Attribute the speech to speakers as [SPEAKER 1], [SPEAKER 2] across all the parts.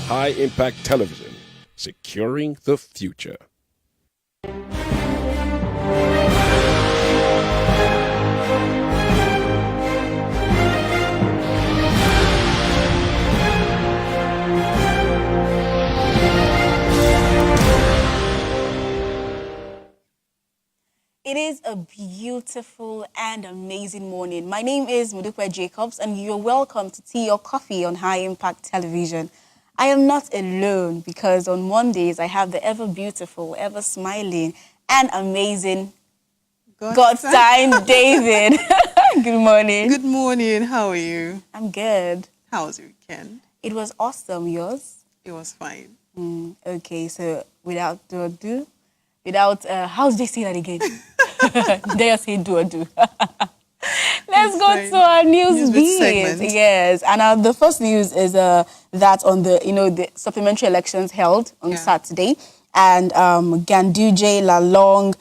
[SPEAKER 1] High Impact Television, securing the future.
[SPEAKER 2] It is a beautiful and amazing morning. My name is Modupe Jacobs, and you're welcome to Tea or Coffee on High Impact Television. I am not alone because on Mondays I have the ever beautiful, ever smiling, and amazing Godstime David. Good morning.
[SPEAKER 3] Good morning. How are you?
[SPEAKER 2] I'm good.
[SPEAKER 3] How was your weekend?
[SPEAKER 2] It was awesome. Yours?
[SPEAKER 3] It was fine.
[SPEAKER 2] Okay, so without ado, how did they say that again? They say do or do. Let's go to our news beat. Yes, and the first news is that on the supplementary elections held on Saturday, and Ganduje, Lalong,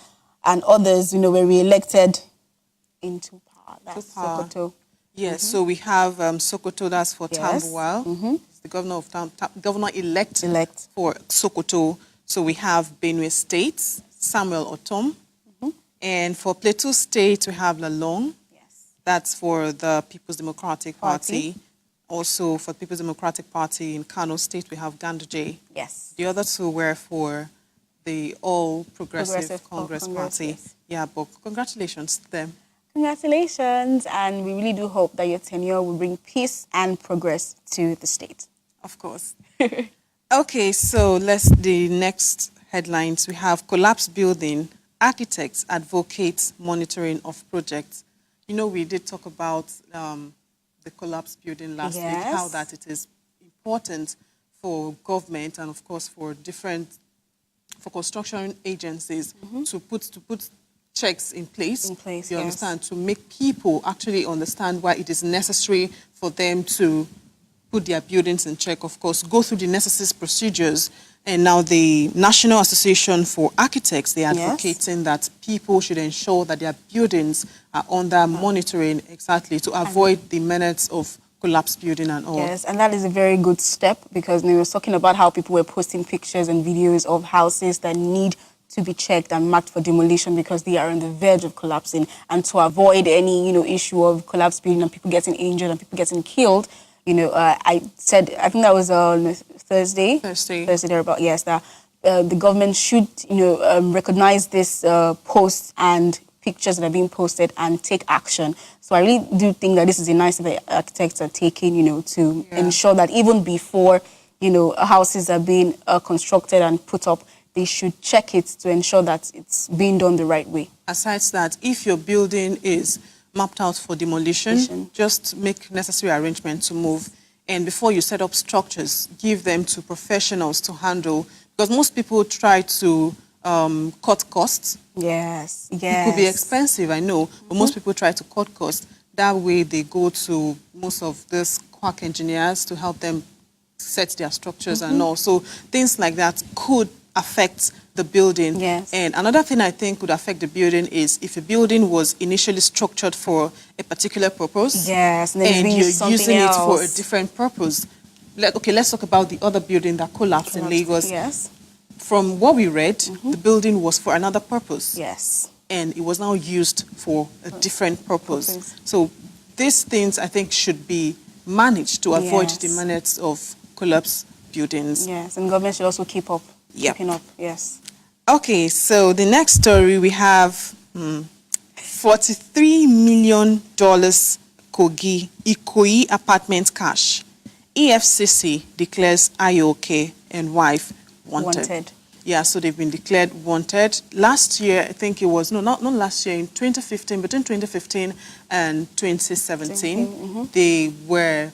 [SPEAKER 2] and others were re-elected into power. That's Sokoto.
[SPEAKER 3] Yes, so we have Sokoto. That's for Tambuwal. The governor-elect for Sokoto. So we have Benue State, Samuel Otom, and for Plateau State we have Lalong. That's for the People's Democratic Party. Also, for the People's Democratic Party in Kano State, we have Ganduje.
[SPEAKER 2] Yes.
[SPEAKER 3] The other two were for the All Progressive Congress Party.
[SPEAKER 2] Yes.
[SPEAKER 3] Yeah, but congratulations to them.
[SPEAKER 2] Congratulations, and we really do hope that your tenure will bring peace and progress to the state.
[SPEAKER 3] Of course. Okay, so the next headlines. We have collapsed building, architects advocate monitoring of projects. We did talk about the collapsed building last week, how that it is important for government and, of course, for construction agencies to put checks in place. You understand, to make people actually understand why it is necessary for them to put their buildings in check, of course, go through the necessary procedures. And now the National Association for Architects, they are advocating that people should ensure that their buildings are under monitoring exactly to avoid the menace of collapsed building and all.
[SPEAKER 2] Yes, and that is a very good step because we were talking about how people were posting pictures and videos of houses that need to be checked and marked for demolition because they are on the verge of collapsing. And to avoid any, issue of collapsed building and people getting injured and people getting killed, I think that was on Thursday thereabout, yes, that the government should, recognize this posts and pictures that are being posted and take action. So I really do think that this is a nice step that architects are taking, to ensure that even before, houses are being constructed and put up, they should check it to ensure that it's being done the right way.
[SPEAKER 3] Aside that, if your building is mapped out for demolition, just make necessary arrangements to move. And before you set up structures, give them to professionals to handle. Because most people try to cut costs.
[SPEAKER 2] Yes.
[SPEAKER 3] It could be expensive, I know, but most people try to cut costs. That way they go to most of these quack engineers to help them set their structures and all. So things like that could affect the building.
[SPEAKER 2] Yes.
[SPEAKER 3] And another thing I think could affect the building is if a building was initially structured for a particular purpose,
[SPEAKER 2] and
[SPEAKER 3] you're using it for a different purpose. Let's talk about the other building that collapsed in Lagos.
[SPEAKER 2] Yes.
[SPEAKER 3] From what we read, the building was for another purpose.
[SPEAKER 2] Yes.
[SPEAKER 3] And it was now used for a different purpose. So these things, I think, should be managed to avoid the menace of collapsed buildings.
[SPEAKER 2] Yes, and government should also keep up. Keeping up, yes.
[SPEAKER 3] Okay, so the next story we have $43 million Ikoyi apartment cash. EFCC declares IOK and wife wanted. Yeah, so they've been declared wanted. Last year, I think it was, not last year, in 2015, between 2015 and 2017, they were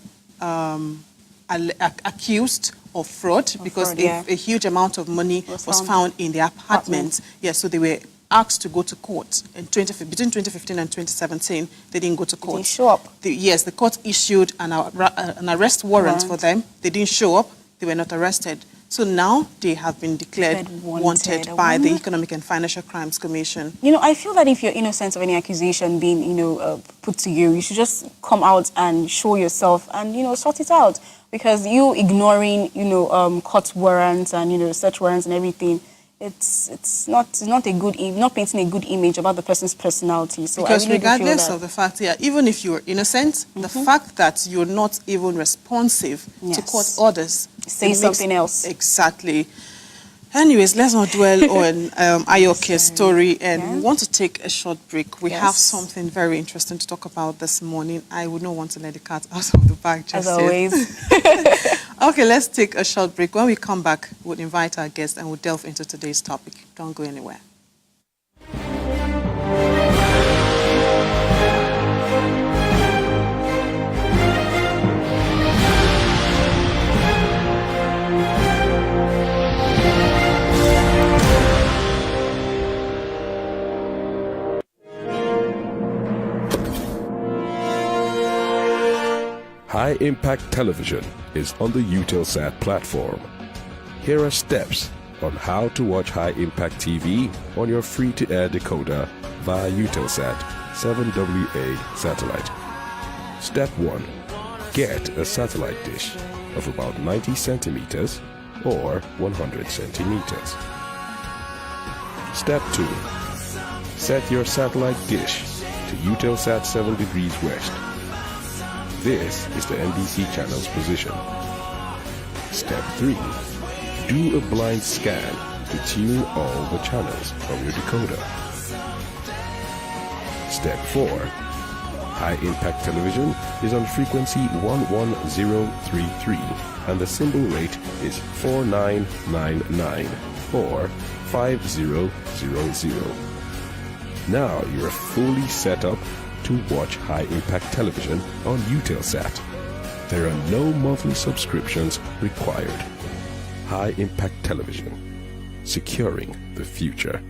[SPEAKER 3] accused of fraud because a huge amount of money was found in their apartment. Yeah, so they were asked to go to court in between 2015 and 2017. They didn't go to court.
[SPEAKER 2] They didn't show up.
[SPEAKER 3] Yes, the court issued an arrest warrant for them. They didn't show up. They were not arrested. So now they have been declared wanted by the Economic and Financial Crimes Commission.
[SPEAKER 2] You know, I feel that if you're innocent of any accusation being, put to you, you should just come out and show yourself and, sort it out. Because you ignoring, court warrants and, search warrants and everything, it's not painting a good image about the person's personality. So
[SPEAKER 3] because
[SPEAKER 2] I really
[SPEAKER 3] regardless of the fact, even if you're innocent, the fact that you're not even responsive to court orders
[SPEAKER 2] says something else.
[SPEAKER 3] Exactly. Anyways, let's not dwell on Ayoke's story, and we want to take a short break. We have something very interesting to talk about this morning. I would not want to let the cat out of the bag just
[SPEAKER 2] as always.
[SPEAKER 3] Okay, let's take a short break. When we come back, we'll invite our guests and we'll delve into today's topic. Don't go anywhere.
[SPEAKER 1] High Impact Television is on the Utelsat platform. Here are steps on how to watch High Impact TV on your free-to-air decoder via Utelsat 7WA satellite. Step 1. Get a satellite dish of about 90 centimeters or 100 centimeters. Step 2. Set your satellite dish to Utelsat 7 degrees west. This is the NBC channel's position. Step 3. Do a blind scan to tune all the channels from your decoder. Step 4. High Impact Television is on frequency 11033 and the symbol rate is 4999 or 5000. Now you are fully set up to watch High Impact Television on Utelsat. There are no monthly subscriptions required. High Impact Television, securing the future.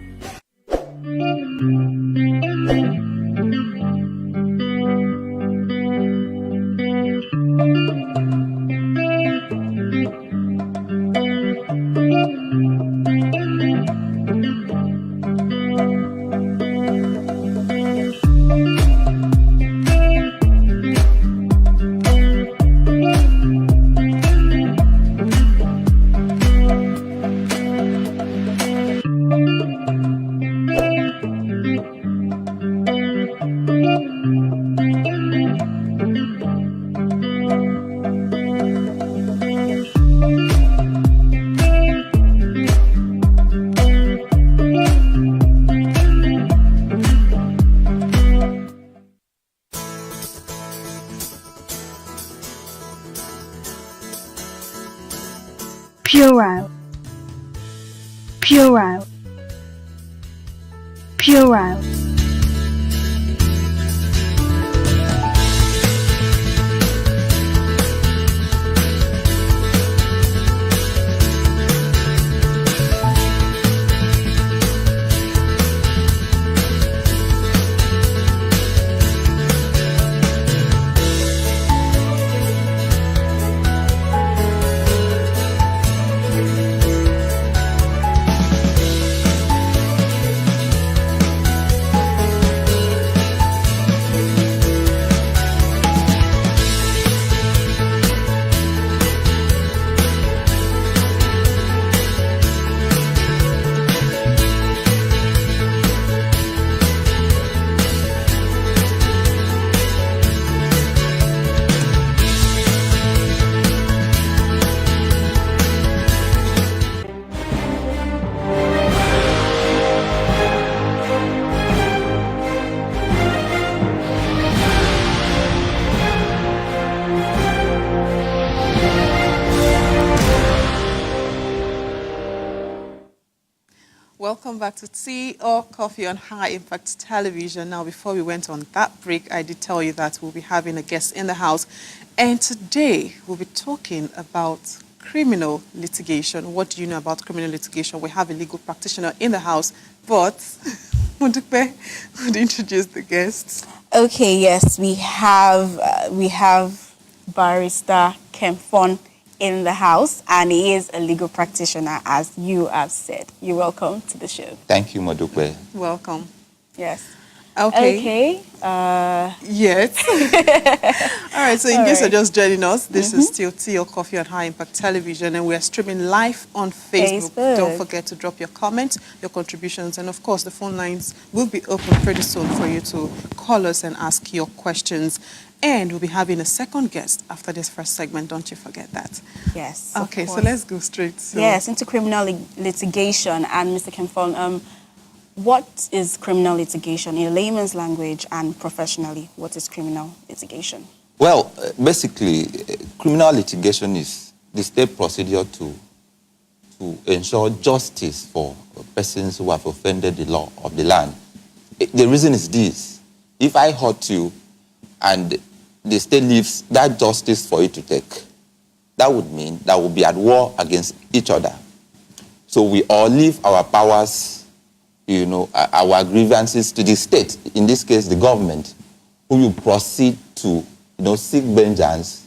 [SPEAKER 4] Puerile, puerile, puerile.
[SPEAKER 3] Welcome back to Tea or Coffee on High Impact Television. Now, before we went on that break, I did tell you that we'll be having a guest in the house. And today, we'll be talking about criminal litigation. What do you know about criminal litigation? We have a legal practitioner in the house, but Modupe would introduce the guests.
[SPEAKER 2] Okay, yes, we have Barrister Kemfon in the house, and he is a legal practitioner, as you have said. You're welcome to the show.
[SPEAKER 4] Thank you, Modupe.
[SPEAKER 3] Welcome.
[SPEAKER 2] Yes.
[SPEAKER 3] Okay. Yes. All right, so in case you're just joining us, this is still Tea or Coffee on High Impact Television, and we are streaming live on Facebook. Don't forget to drop your comments, your contributions, and of course, the phone lines will be open pretty soon for you to call us and ask your questions. And we'll be having a second guest after this first segment. Don't you forget that.
[SPEAKER 2] Yes.
[SPEAKER 3] Okay, so let's go straight to...
[SPEAKER 2] Yes, into criminal litigation. And Mr. Kemfon, what is criminal litigation in layman's language, and professionally, what is criminal litigation?
[SPEAKER 4] Well, basically, criminal litigation is the state procedure to ensure justice for persons who have offended the law of the land. The reason is this: if I hurt you and the state leaves that justice for you to take, that would mean that we'll be at war against each other. So we all leave our powers, our grievances to the state, in this case, the government, who will proceed to, seek vengeance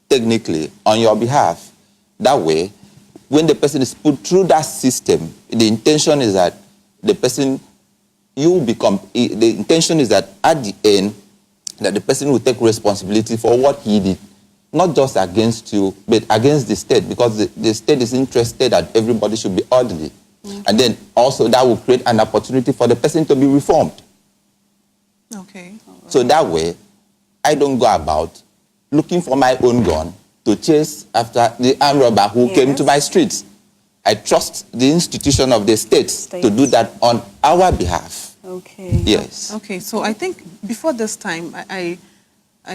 [SPEAKER 4] technically on your behalf. That way, when the person is put through that system, the intention is that the intention is that at the end, that the person will take responsibility for what he did, not just against you, but against the state, because the state is interested that everybody should be orderly. And then also that will create an opportunity for the person to be reformed.
[SPEAKER 3] Okay.
[SPEAKER 2] Right.
[SPEAKER 4] So that way, I don't go about looking for my own gun to chase after the armed robber who came to my streets. I trust the institution of the state to do that on our behalf.
[SPEAKER 2] Okay.
[SPEAKER 4] Yes.
[SPEAKER 3] Okay, so I think before this time, I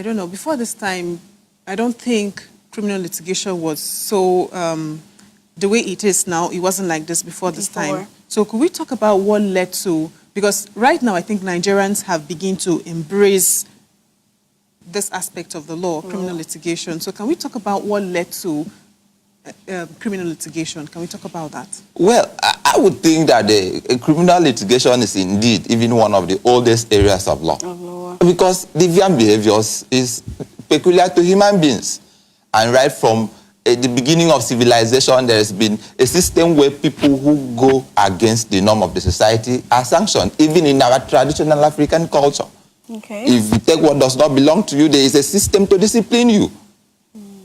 [SPEAKER 3] don't know, before this time, I don't think criminal litigation was so... the way it is now, it wasn't like this before this time. So could we talk about what led to, because right now I think Nigerians have begun to embrace this aspect of the law, criminal litigation. So can we talk about what led to criminal litigation? Can we talk about that?
[SPEAKER 4] Well, I would think that criminal litigation is indeed even one of the oldest areas of law. Because deviant behaviors is peculiar to human beings. And right from at the beginning of civilization, there has been a system where people who go against the norm of the society are sanctioned, even in our traditional African culture.
[SPEAKER 2] Okay.
[SPEAKER 4] If you take what does not belong to you, there is a system to discipline you.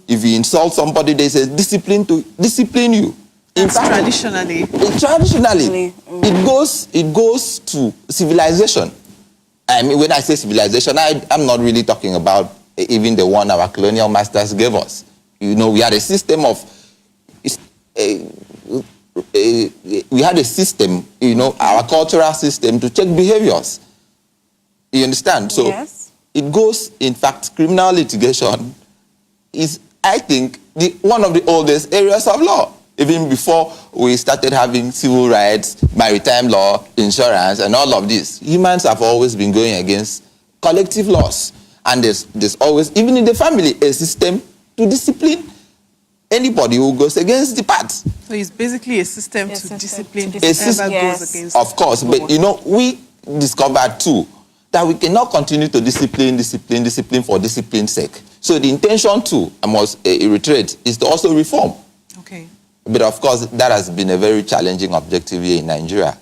[SPEAKER 4] If you insult somebody, there is a discipline to discipline you.
[SPEAKER 3] In fact, traditionally,
[SPEAKER 4] it goes to civilization. I mean, when I say civilization, I'm not really talking about even the one our colonial masters gave us. We had a system of, we had a system, our cultural system to check behaviors. You understand? So it goes, in fact, criminal litigation is, I think, one of the oldest areas of law. Even before we started having civil rights, maritime law, insurance, and all of this, humans have always been going against collective laws. And there's always, even in the family, a system to discipline anybody who goes against the path. So
[SPEAKER 3] it's basically a system to discipline whoever goes against.
[SPEAKER 4] Of course, but we discovered too that we cannot continue to discipline for discipline's sake. So the intention too, I must reiterate, is to also reform.
[SPEAKER 3] Okay.
[SPEAKER 4] But of course, that has been a very challenging objective here in Nigeria.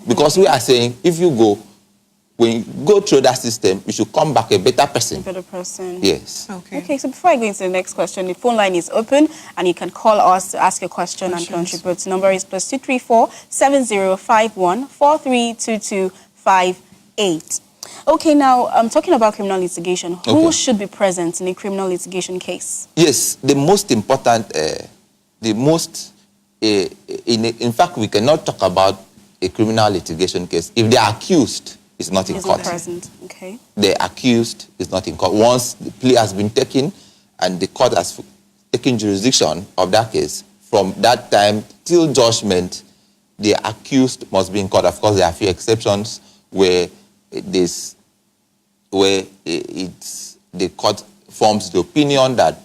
[SPEAKER 4] Because we are saying, when you go through that system, you should come back a better person.
[SPEAKER 2] A better person.
[SPEAKER 4] Yes.
[SPEAKER 2] Okay, so before I go into the next question, the phone line is open and you can call us to ask a question and contribute. The number is +234 7051 432258. Okay, now I'm talking about criminal litigation. Who should be present in a criminal litigation case?
[SPEAKER 4] Yes, the most important, in fact, we cannot talk about a criminal litigation case if the accused is not in court.
[SPEAKER 2] Present. Okay.
[SPEAKER 4] The accused is not in court. Once the plea has been taken and the court has taken jurisdiction of that case, from that time till judgment, the accused must be in court. Of course, there are a few exceptions where the court forms the opinion that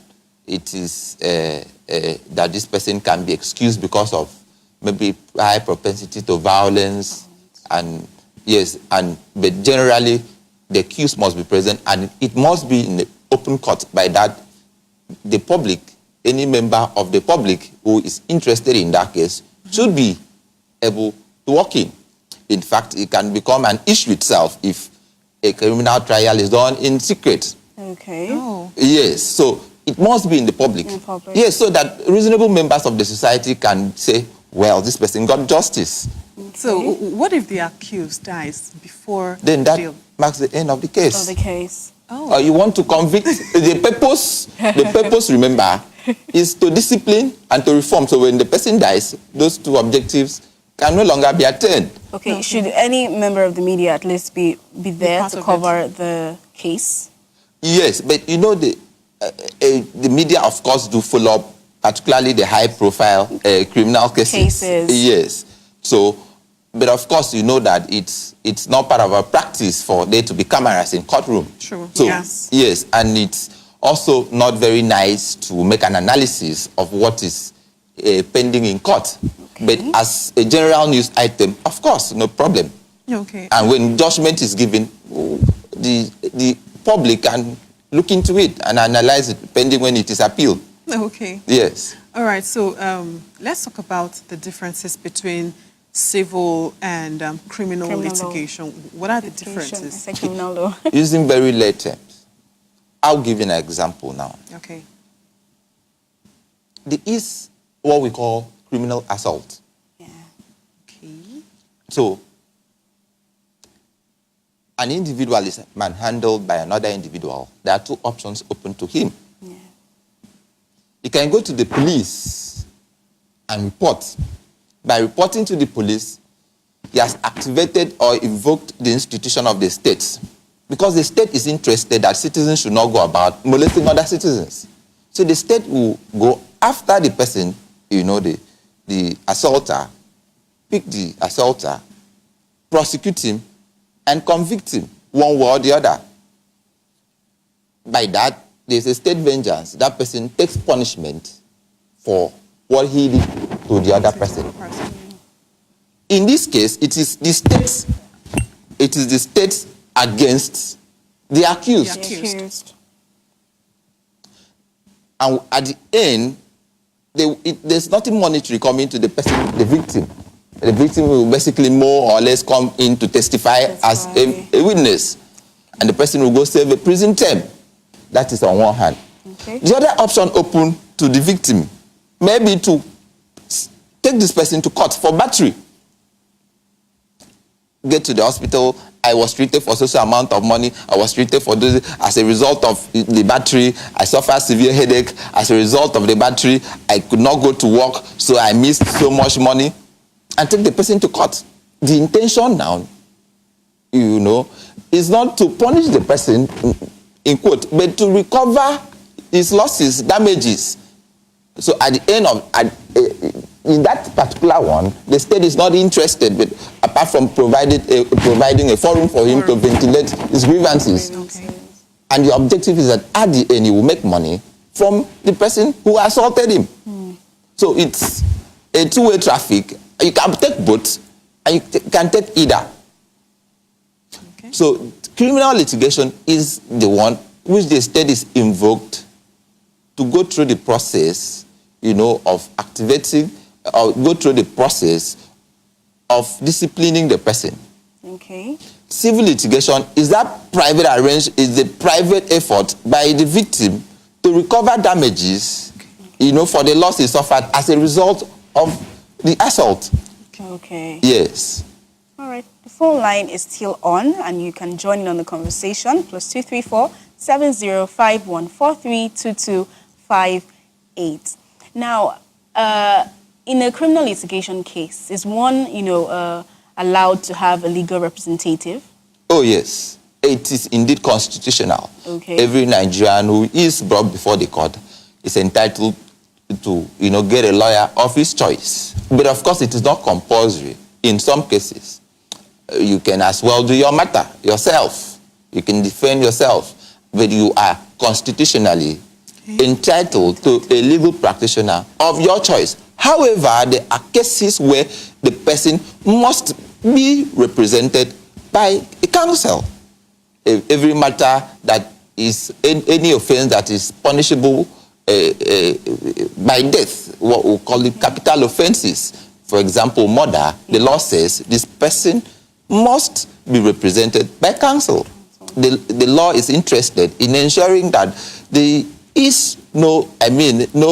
[SPEAKER 4] it is that this person can be excused because of maybe high propensity to violence, and yes, but generally the accused must be present, and it must be in the open court. By that, the public, any member of the public who is interested in that case, should be able to walk in. In fact, it can become an issue itself if a criminal trial is done in secret.
[SPEAKER 2] Okay.
[SPEAKER 3] Oh.
[SPEAKER 4] Yes, so it must be in the public.
[SPEAKER 2] In public.
[SPEAKER 4] Yes, so that reasonable members of the society can say, well, this person got justice.
[SPEAKER 2] Okay.
[SPEAKER 3] So what if the accused dies before
[SPEAKER 4] Then that
[SPEAKER 3] the
[SPEAKER 4] marks the end of the case.
[SPEAKER 2] So the case.
[SPEAKER 3] Oh.
[SPEAKER 4] You want to convict, the purpose, remember, is to discipline and to reform. So when the person dies, those two objectives can no longer be attained.
[SPEAKER 2] Okay, should any member of the media at least be there
[SPEAKER 3] part
[SPEAKER 2] to
[SPEAKER 3] of
[SPEAKER 2] cover the case?
[SPEAKER 4] Yes, but you know, the media, of course, do follow up, particularly the high-profile criminal cases. Yes. So, but of course, you know that it's not part of our practice for there to be cameras in courtroom.
[SPEAKER 3] True.
[SPEAKER 4] So,
[SPEAKER 3] Yes.
[SPEAKER 4] yes, and it's also not very nice to make an analysis of what is pending in court.
[SPEAKER 2] Okay.
[SPEAKER 4] But as a general news item, of course, no problem.
[SPEAKER 3] Okay.
[SPEAKER 4] And when judgment is given, the public can look into it and analyze it, pending when it is appealed.
[SPEAKER 3] Okay.
[SPEAKER 4] Yes.
[SPEAKER 3] All right. So let's talk about the differences between civil and criminal litigation. What are the differences?
[SPEAKER 2] Criminal law.
[SPEAKER 4] Using very lay terms, I'll give you an example now.
[SPEAKER 3] Okay.
[SPEAKER 4] There is what we call criminal assault.
[SPEAKER 2] Yeah.
[SPEAKER 3] Okay.
[SPEAKER 4] So, an individual is manhandled by another individual. There are two options open to him.
[SPEAKER 2] Yeah.
[SPEAKER 4] He can go to the police and report. By reporting to the police, he has activated or invoked the institution of the state, because the state is interested that citizens should not go about molesting other citizens. So the state will go after the person, you know, the assaulter, pick the assaulter, prosecute him, and convict him, one way or the other. By that, there's a state vengeance. That person takes punishment for what he did to the other person. In this case, it is the state against the accused.
[SPEAKER 3] The accused.
[SPEAKER 4] And at the end, there's nothing monetary coming to the person, the victim. The victim will basically more or less come in to testify as a witness. And the person will go serve a prison term. That is on one hand.
[SPEAKER 2] Okay.
[SPEAKER 4] The other option open to the victim may be to take this person to court for battery. Get to the hospital. I was treated for social amount of money. I was treated for this. As a result of the battery, I suffered severe headache. As a result of the battery, I could not go to work, so I missed so much money. And take the person to court. The intention now, you know, is not to punish the person, in quote, but to recover his losses, damages. So at the end of, in that particular one, the state is not interested, but apart from providing a forum for him to ventilate his grievances.
[SPEAKER 3] Okay.
[SPEAKER 4] And the objective is that at the end, he will make money from the person who assaulted him. So it's a two-way traffic. You can take both, and you can take either.
[SPEAKER 3] Okay.
[SPEAKER 4] So criminal litigation is the one which the state is invoked to go through the process, you know, of activating, or go through the process of disciplining the person.
[SPEAKER 2] Okay.
[SPEAKER 4] Civil litigation is that private is the private effort by the victim to recover damages, you know, for the loss he suffered as a result of the assault.
[SPEAKER 2] Okay.
[SPEAKER 4] Yes.
[SPEAKER 2] All right. The phone line is still on, and you can join in on the conversation. +234 7051 432258. Now, in a criminal litigation case, is one, you know, allowed to have a legal representative?
[SPEAKER 4] Oh, yes. It is indeed constitutional.
[SPEAKER 2] Okay.
[SPEAKER 4] Every Nigerian who is brought before the court is entitled to, you know, get a lawyer of his choice. But of course, it is not compulsory. In some cases, you can as well do your matter yourself. You can defend yourself, but you are constitutionally entitled to a legal practitioner of your choice. However, there are cases where the person must be represented by a counsel. Every matter that is any offense that is punishable by death, what we call it capital offenses. For example, murder, the law says this person must be represented by counsel. The law is interested in ensuring that there is no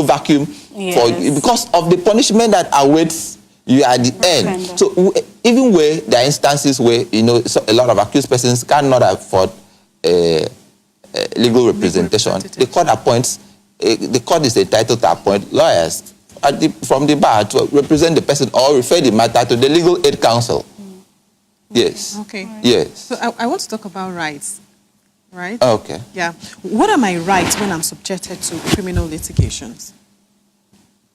[SPEAKER 4] vacuum for you because of the punishment that awaits you at the end. So even where there are instances where a lot of accused persons cannot afford legal representation, the court appoints. The court is entitled to appoint lawyers from the bar to represent the person or refer the matter to the legal aid counsel. Yes.
[SPEAKER 3] Okay.
[SPEAKER 4] Yes.
[SPEAKER 3] So I want to talk about rights, right?
[SPEAKER 4] Okay.
[SPEAKER 3] Yeah. What are my rights when I'm subjected to criminal litigations?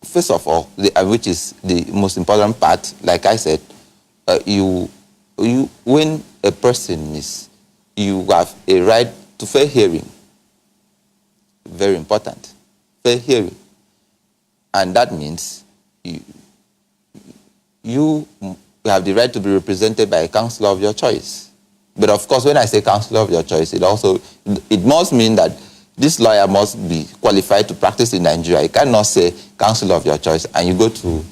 [SPEAKER 4] First of all, which is the most important part, like I said, when a person you have a right to fair hearing. Very important. Fair hearing. And that means you have the right to be represented by a counselor of your choice. But of course, when I say counselor of your choice, it must mean that this lawyer must be qualified to practice in Nigeria. You cannot say counselor of your choice and you go to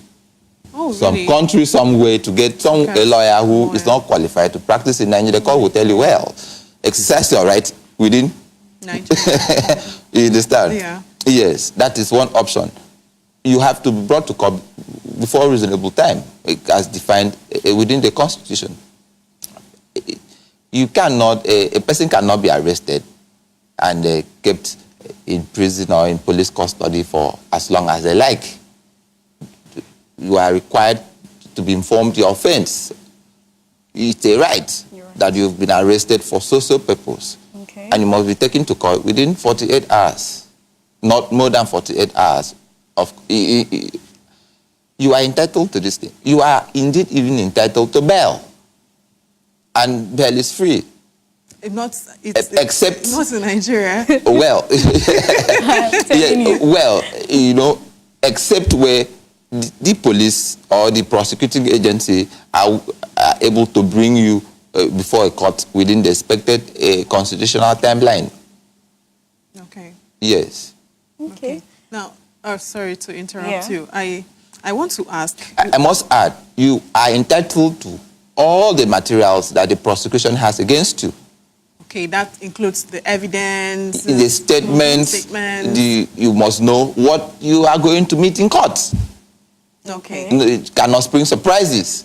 [SPEAKER 4] some country somewhere to get a lawyer who is not qualified to practice in Nigeria. The court will tell you, well, exercise your right within Nigeria. You understand?
[SPEAKER 3] Yeah.
[SPEAKER 4] Yes, that is one option. You have to be brought to court before reasonable time, as defined within the Constitution. You cannot, a person cannot be arrested and kept in prison or in police custody for as long as they like. You are required to be informed of your offense. It's a right that you've been arrested for social purpose.
[SPEAKER 2] Okay.
[SPEAKER 4] And you must be taken to court within 48 hours, not more than 48 hours. You are entitled to this thing. You are indeed even entitled to bail. And bail is free. Except
[SPEAKER 3] not in Nigeria.
[SPEAKER 4] Well, except where the police or the prosecuting agency are able to bring you before a court within the expected constitutional timeline.
[SPEAKER 3] Okay.
[SPEAKER 4] Yes.
[SPEAKER 2] Okay.
[SPEAKER 3] Now, sorry to interrupt you. I want to ask.
[SPEAKER 4] I must add, you are entitled to all the materials that the prosecution has against you.
[SPEAKER 3] Okay, that includes the evidence,
[SPEAKER 4] the statements. You must know what you are going to meet in court.
[SPEAKER 3] Okay.
[SPEAKER 4] It cannot spring surprises.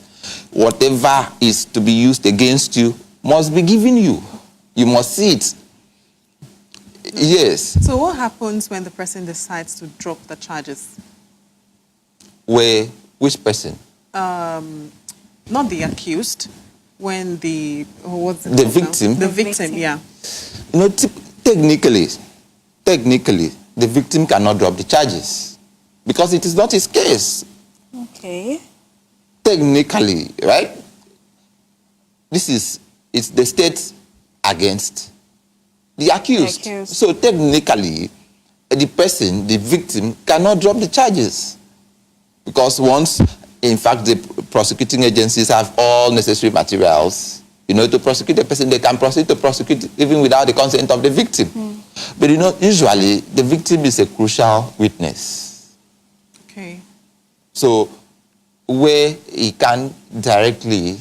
[SPEAKER 4] Whatever is to be used against you must be given you. You must see it. Yes.
[SPEAKER 3] So what happens when the person decides to drop the charges?
[SPEAKER 4] Which person?
[SPEAKER 3] Not the accused. When the
[SPEAKER 4] victim?
[SPEAKER 3] The victim, yeah.
[SPEAKER 4] Technically, the victim cannot drop the charges because it is not his case.
[SPEAKER 2] Okay.
[SPEAKER 4] Technically, right? It's the state against the accused. So technically, the victim cannot drop the charges because once, in fact, the prosecuting agencies have all necessary materials, to prosecute a person, they can proceed to prosecute even without the consent of the victim. But usually the victim is a crucial witness.
[SPEAKER 3] Okay.
[SPEAKER 4] So where he can directly,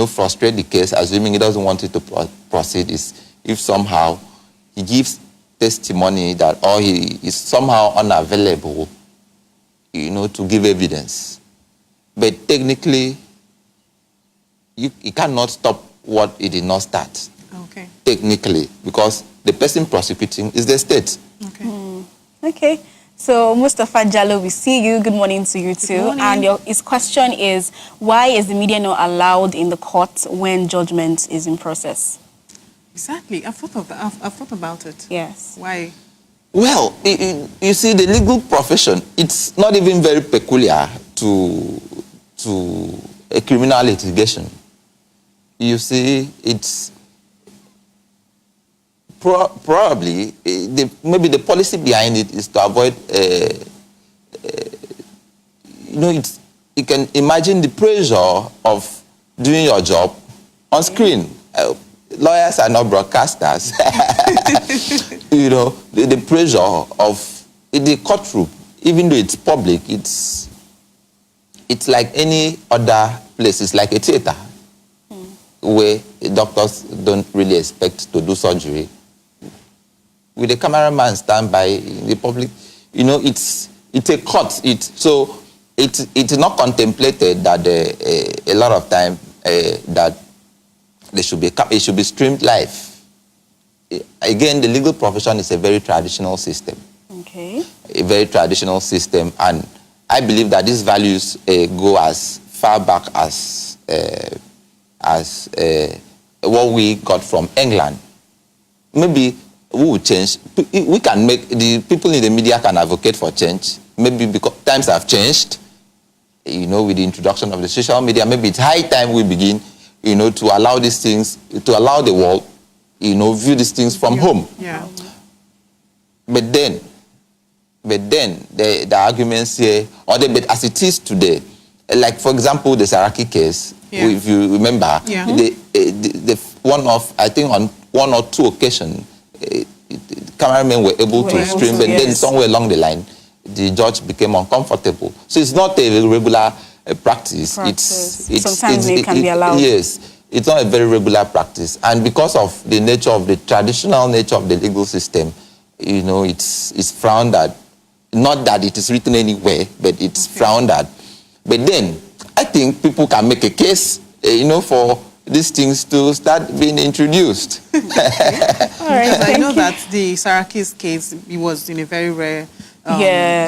[SPEAKER 4] frustrate the case, assuming he doesn't want it to proceed, is if somehow he gives testimony that, or he is somehow unavailable, to give evidence. But technically, you cannot stop what he did not start.
[SPEAKER 2] Okay.
[SPEAKER 4] Technically, because the person prosecuting is the state.
[SPEAKER 2] Okay. Okay. So, Mustafa Jallo, we see you. Good morning to you too. And his question is, why is the media not allowed in the court when judgment is in process?
[SPEAKER 3] Exactly. I've thought about it.
[SPEAKER 2] Yes.
[SPEAKER 3] Why?
[SPEAKER 4] Well, you see, the legal profession, it's not even very peculiar to a criminal litigation. You see, it's probably, maybe the policy behind it is to avoid, you can imagine the pressure of doing your job on screen. Lawyers are not broadcasters. The pressure of the courtroom, even though it's public, it's like any other place. It's like a theater where doctors don't really expect to do surgery. With a cameraman stand by in the public, it's a court. So it's not contemplated that a lot of time that it should be streamed live. Again, the legal profession is a very traditional system.
[SPEAKER 2] Okay.
[SPEAKER 4] A very traditional system, and I believe that these values go as far back as what we got from England. Maybe we will change. We can make, the people in the media can advocate for change. Maybe because times have changed, with the introduction of the social media. Maybe it's high time we begin, to allow these things, to allow the world, view these things from home.
[SPEAKER 3] Yeah.
[SPEAKER 4] But then the arguments here, but as it is today, like for example, the Saraki case, if you remember, the I think on one or two occasions, cameramen were able to stream, and then somewhere along the line, the judge became uncomfortable. So it's not a regular practice.
[SPEAKER 2] Sometimes it can be allowed.
[SPEAKER 4] Yes, it's not a very regular practice, and because of the nature of the traditional nature of the legal system, it's frowned at. Not that it is written anywhere, but it's frowned at. But then, I think people can make a case, for these things to start being introduced.
[SPEAKER 2] All right,
[SPEAKER 3] because I know that the Saraki's case, it was in a very rare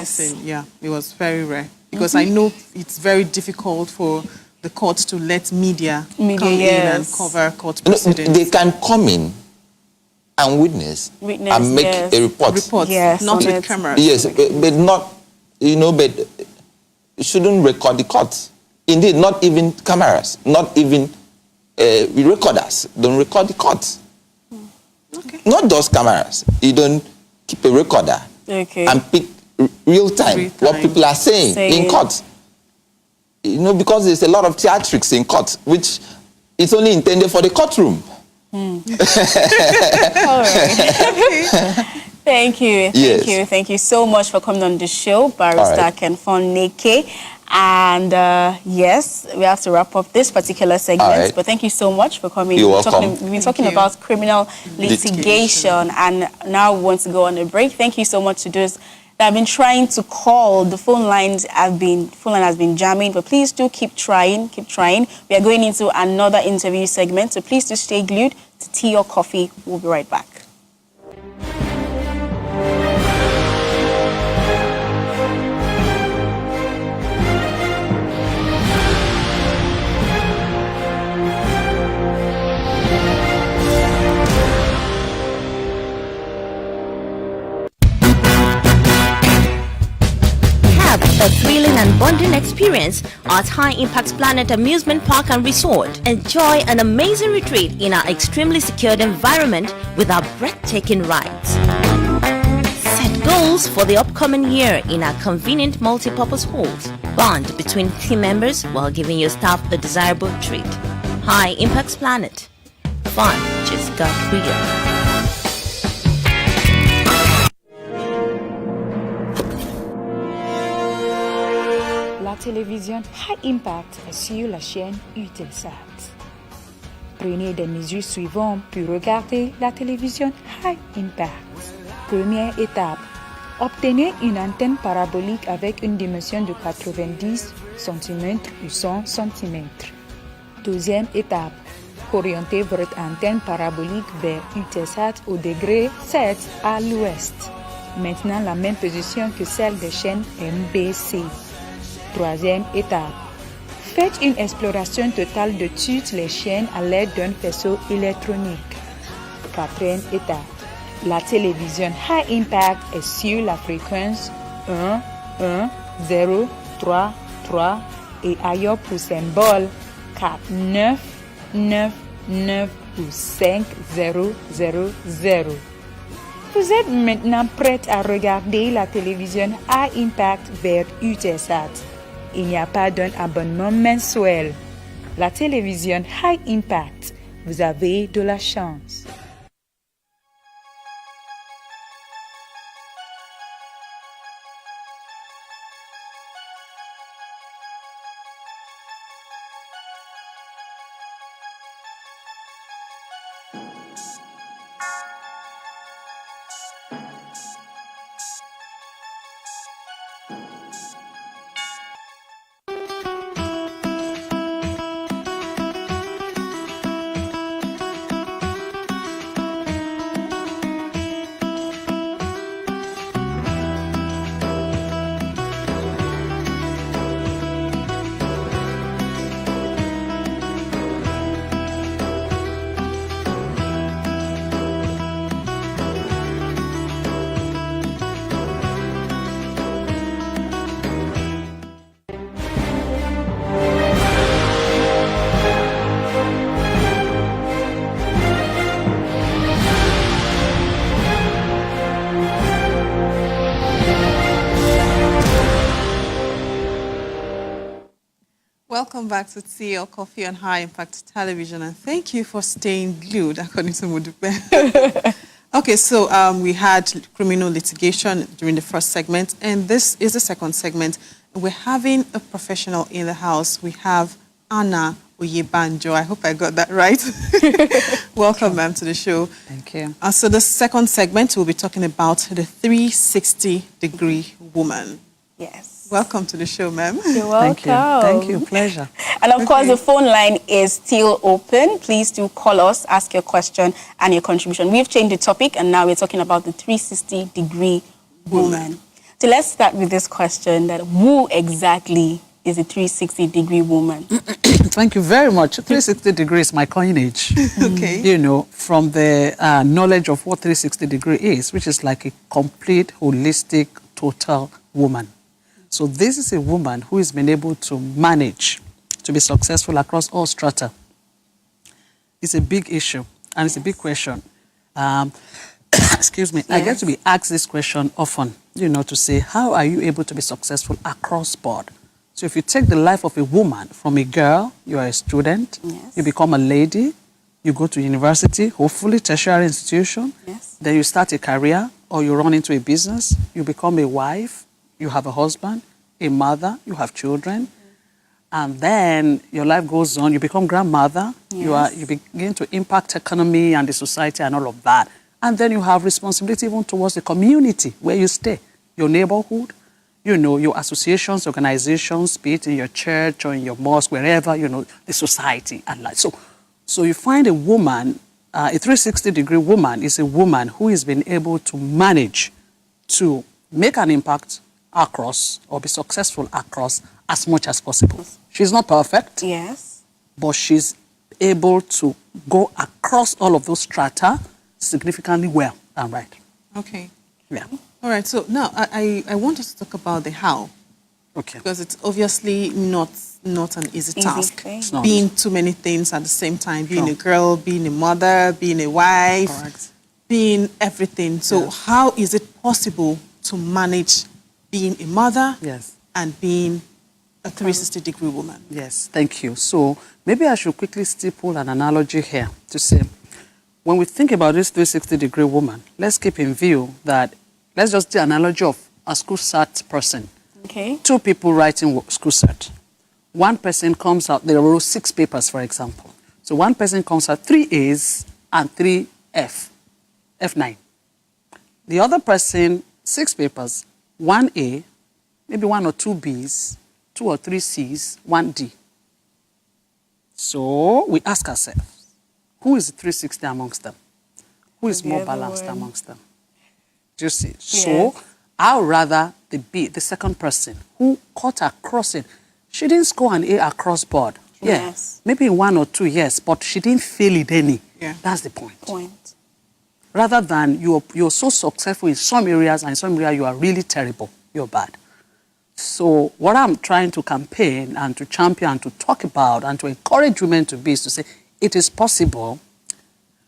[SPEAKER 3] thing. Yeah, it was very rare. Because I know it's very difficult for the courts to let media come in and cover court proceedings.
[SPEAKER 4] They can come in and witness and make a report.
[SPEAKER 2] Yes,
[SPEAKER 3] not with cameras.
[SPEAKER 4] Yes, but not, but you shouldn't record the court. Indeed, not even cameras, not even recorders don't record the court.
[SPEAKER 3] Okay.
[SPEAKER 4] Not those cameras. You don't keep a recorder and pick real time what people are saying in court. Because there's a lot of theatrics in court, which is only intended for the courtroom.
[SPEAKER 2] All right. Thank you. Thank you so much for coming on the show, Barrister Kenfon Neke. And yes, we have to wrap up this particular segment. But thank you so much for coming.
[SPEAKER 4] You're welcome.
[SPEAKER 2] We've been talking about criminal litigation, and now we want to go on a break. Thank you so much to those that have been trying to call. The phone line has been jamming, but please do keep trying. We are going into another interview segment, so please do stay glued to tea or coffee. We'll be right back.
[SPEAKER 5] A thrilling and bonding experience at High Impact Planet Amusement Park and Resort. Enjoy an amazing retreat in our extremely secured environment with our breathtaking rides. Set goals for the upcoming year in our convenient multi-purpose halls. Bond between team members while giving your staff a desirable treat. High Impact Planet. Fun just got real.
[SPEAKER 6] La télévision High Impact est sur la chaîne Utelsat. Prenez des mesures suivantes pour regarder la télévision High Impact. Première étape. Obtenez une antenne parabolique avec une dimension de 90 cm ou 100 cm. Deuxième étape. Orientez votre antenne parabolique vers Utelsat au degré 7 à l'ouest. Maintenant la même position que celle des chaînes MBC. Troisième étape. Faites une exploration totale de toutes les chaînes à l'aide d'un faisceau électronique. Quatrième étape. La télévision High Impact est sur la fréquence 11033 et ailleurs pour symbole 4999. 9 ou 5 0 0 0. Vous êtes maintenant prête à regarder la télévision High Impact vers Utelsat. Il n'y a pas d'un abonnement mensuel. La télévision High Impact, vous avez de la chance.
[SPEAKER 3] Welcome back to Tea or Coffee on High Impact Television, and thank you for staying glued, according to Modupe. Okay, so we had criminal litigation during the first segment, and this is the second segment. We're having a professional in the house. We have Anna Oyebanjo. I hope I got that right. Welcome, ma'am, to the show.
[SPEAKER 7] Thank you.
[SPEAKER 3] So the second segment, we'll be talking about the 360-degree woman.
[SPEAKER 2] Yes.
[SPEAKER 3] Welcome to the show, ma'am.
[SPEAKER 2] You're welcome.
[SPEAKER 7] Thank you. Pleasure.
[SPEAKER 2] And of course, the phone line is still open. Please do call us, ask your question and your contribution. We've changed the topic, and now we're talking about the 360-degree woman. So let's start with this question: that who exactly is a 360-degree woman?
[SPEAKER 7] Thank you very much. 360 degrees, my coinage.
[SPEAKER 3] Okay.
[SPEAKER 7] You know, from the knowledge of what 360 degree is, which is like a complete, holistic, total woman. So this is a woman who has been able to manage to be successful across all strata. It's a big issue, and it's a big question. Excuse me. Yes. I get to be asked this question often, you know, to say, how are you able to be successful across board? So if you take the life of a woman, from a girl, you are a student, you become a lady, you go to university, hopefully tertiary institution, then you start a career, or you run into a business, you become a wife, you have a husband, a mother, you have children, and then your life goes on, you become grandmother, you begin to impact economy and the society and all of that. And then you have responsibility even towards the community where you stay, your neighborhood, you know, your associations, organizations, be it in your church or in your mosque, wherever, you know, the society and life. So you find a woman, a 360-degree woman is a woman who has been able to manage to make an impact across, or be successful across, as much as possible. She's not perfect.
[SPEAKER 2] Yes.
[SPEAKER 7] But she's able to go across all of those strata significantly well and right.
[SPEAKER 3] Okay.
[SPEAKER 7] Yeah.
[SPEAKER 3] All right. So now I want us to talk about the how.
[SPEAKER 7] Okay.
[SPEAKER 3] Because it's obviously not an easy task. Being too many things at the same time. Being a girl, being a mother, being a wife, being everything. So how is it possible to manage being a mother and being a 360-degree woman?
[SPEAKER 7] Yes, thank you. So maybe I should quickly stipple an analogy here to say, when we think about this 360-degree woman, let's keep in view that, let's just do an analogy of a school cert person.
[SPEAKER 2] Okay.
[SPEAKER 7] Two people writing school cert. One person comes out, they wrote 6 papers, for example. So one person comes out 3 A's and 3 F9. The other person, 6 papers, 1 A, maybe 1 or 2 B's, 2 or 3 C's, 1 D. So we ask ourselves, who is 360 amongst them? Who is more balanced amongst them? Do you see? Yes. So I would rather the second person who cut across it. She didn't score an A across board.
[SPEAKER 2] Yes.
[SPEAKER 7] Maybe in 1 or 2, yes, but she didn't fail in any.
[SPEAKER 3] Yeah.
[SPEAKER 7] That's the point. Rather than you're so successful in some areas and in some areas you are really terrible, you're bad. So what I'm trying to campaign and to champion and to talk about and to encourage women to be is to say, it is possible,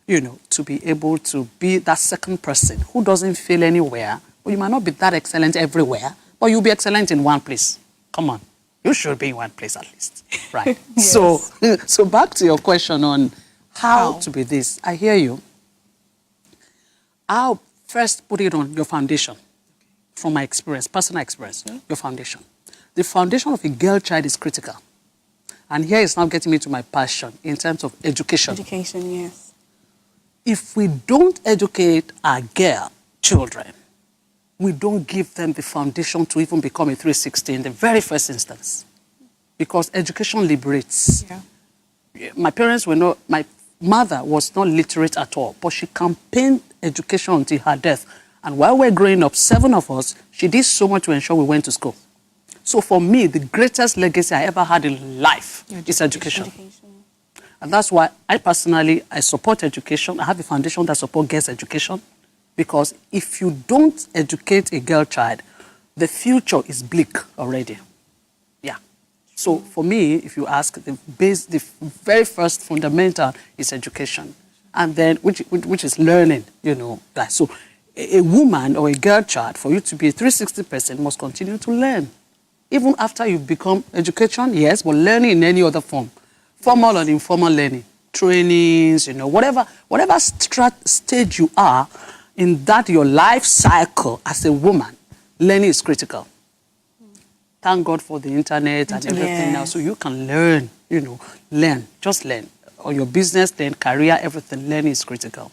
[SPEAKER 7] you know, to be able to be that second person who doesn't feel anywhere. Well, you might not be that excellent everywhere, but you'll be excellent in one place. Come on. You should be in one place at least, right?
[SPEAKER 2] Yes.
[SPEAKER 7] So back to your question on how to be this. I hear you. I'll first put it on your foundation, from my experience, personal experience, your foundation. The foundation of a girl child is critical. And here is now getting me to my passion in terms of education.
[SPEAKER 2] Education, yes.
[SPEAKER 7] If we don't educate our girl children, we don't give them the foundation to even become a 360 in the very first instance. Because education liberates. Yeah. My parents were not, my mother was not literate at all, but she campaigned education until her death. And while we're growing up, 7 of us, she did so much to ensure we went to school. So for me, the greatest legacy I ever had in life is education. And that's why I personally, I support education. I have a foundation that supports girls' education. Because if you don't educate a girl child, the future is bleak already. Yeah. So for me, if you ask, the very first fundamental is education. And then, which is learning, you know. So a woman or a girl child, for you to be a 360 person, must continue to learn. Even after you become education, yes, but learning in any other form. Formal and informal learning. Trainings, you know, whatever stage you are, in that your life cycle as a woman, learning is critical. Thank God for the internet and everything now, so you can learn, you know, just learn. Or your business, then career, everything, learning is critical.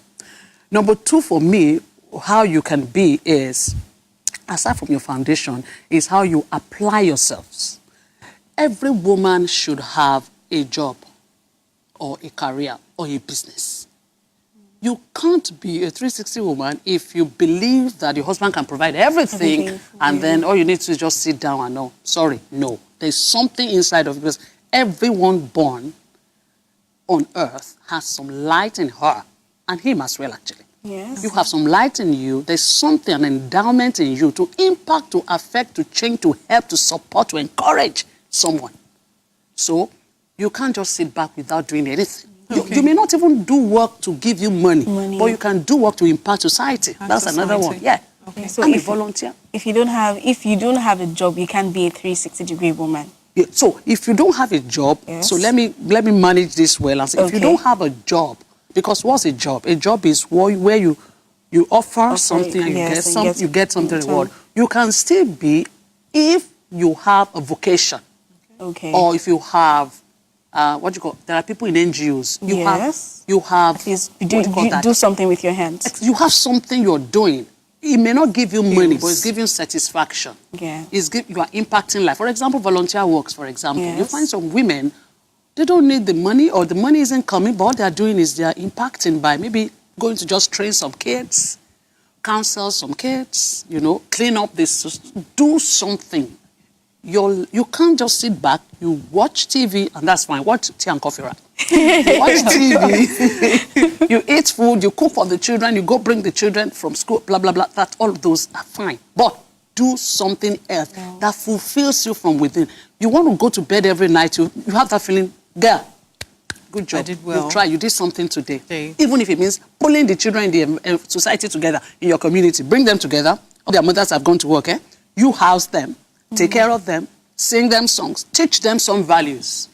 [SPEAKER 7] Number 2 for me, how you can be is, aside from your foundation, is how you apply yourselves. Every woman should have a job or a career or a business. You can't be a 360 woman if you believe that your husband can provide everything and then all you need to do is just sit down and know. Sorry, no. There's something inside of you because everyone born on earth has some light in her and him as well, actually.
[SPEAKER 2] Yes.
[SPEAKER 7] You have some light in you. There's something, an endowment in you to impact, to affect, to change, to help, to support, to encourage someone. So you can't just sit back without doing anything. You may not even do work to give you money, but you can do work to impact society. That's another one. Yeah.
[SPEAKER 2] Okay. So
[SPEAKER 7] I'm a volunteer.
[SPEAKER 2] If you don't have a job, you can't be a 360-degree woman.
[SPEAKER 7] Yeah. So if you don't have a job, so let me manage this well and say, if you don't have a job, because what's a job? A job is where you offer something and you get something reward. You can still be if you have a vocation. Okay. Or if you have there are people in NGOs. You have
[SPEAKER 2] at least you do something with your hands.
[SPEAKER 7] You have something you're doing. It may not give you money, but it's giving satisfaction. Yeah. You are impacting life. For example, volunteer works, for example. You find some women, they don't need the money or the money isn't coming, but what they're doing is they're impacting by maybe going to just train some kids, counsel some kids, you know, clean up this, do something. You can't just sit back, you watch TV, and that's fine. Watch tea and coffee, right? You watch TV, you eat food, you cook for the children, you go bring the children from school, blah, blah, blah. All of those are fine. But do something else that fulfills you from within. You want to go to bed every night, you have that feeling, girl, good job. I did well. You tried, you did something today. Even if it means pulling the children in the society together, in your community, bring them together. Their mothers have gone to work, You house them. Take care of them, sing them songs, teach them some values